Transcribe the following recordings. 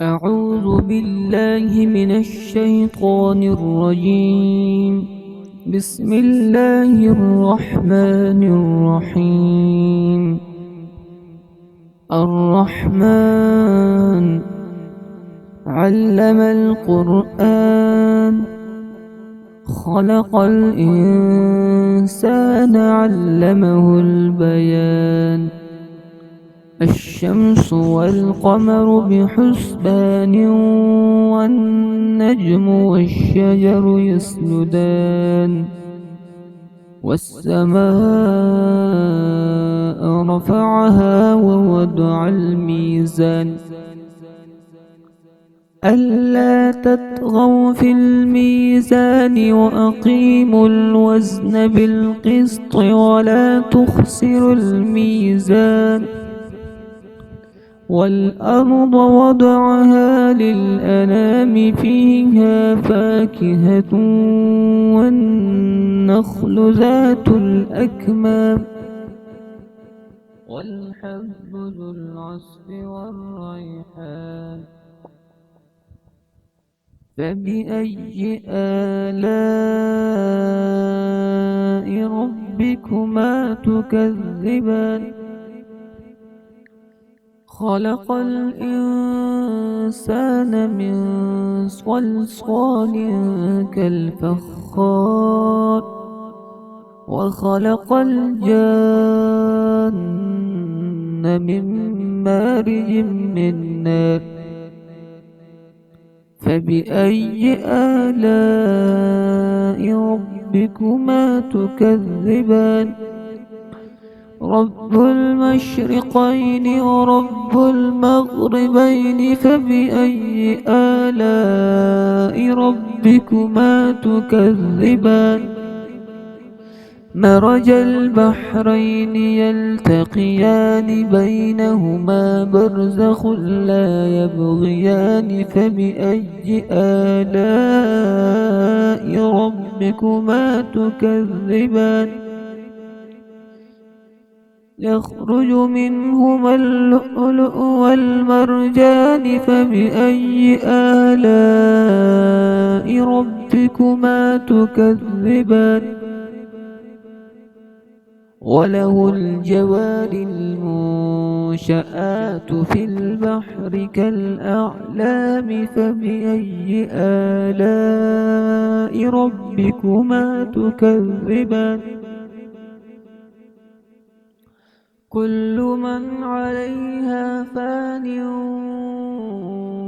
أعوذ بالله من الشيطان الرجيم. بسم الله الرحمن الرحيم. الرحمن علم القرآن، خلق الإنسان علمه البيان. الشمس والقمر بحسبان، والنجم والشجر يسجدان. والسماء رفعها ووضع الميزان، ألا تطغوا في الميزان وأقيموا الوزن بالقسط ولا تخسروا الميزان. والأرض وضعها للأنام، فيها فاكهة والنخل ذات الأكمام، والحب ذو العصف والريحان. فبأي آلاء ربكما تكذبان؟ خلق الإنسان من صلصال كالفخار، وخلق الجان من مارج من نار. فبأي آلاء ربكما تكذبان؟ رب المشرقين ورب المغربين، فبأي آلاء ربكما تكذبان؟ مرج البحرين يلتقيان، بينهما برزخ لا يبغيان. فبأي آلاء ربكما تكذبان؟ يخرج منهما اللؤلؤ والمرجان. فبأي آلاء ربكما تكذبان؟ وله الجوار المنشآت في البحر كالأعلام. فبأي آلاء ربكما تكذبان؟ كل من عليها فان،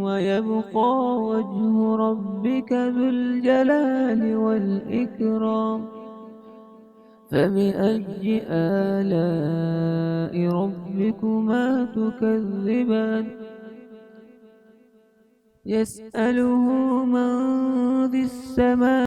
ويبقى وجه ربك ذو الجلال والإكرام. فبأي آلاء ربكما تكذبان؟ يسأله من ذي السماء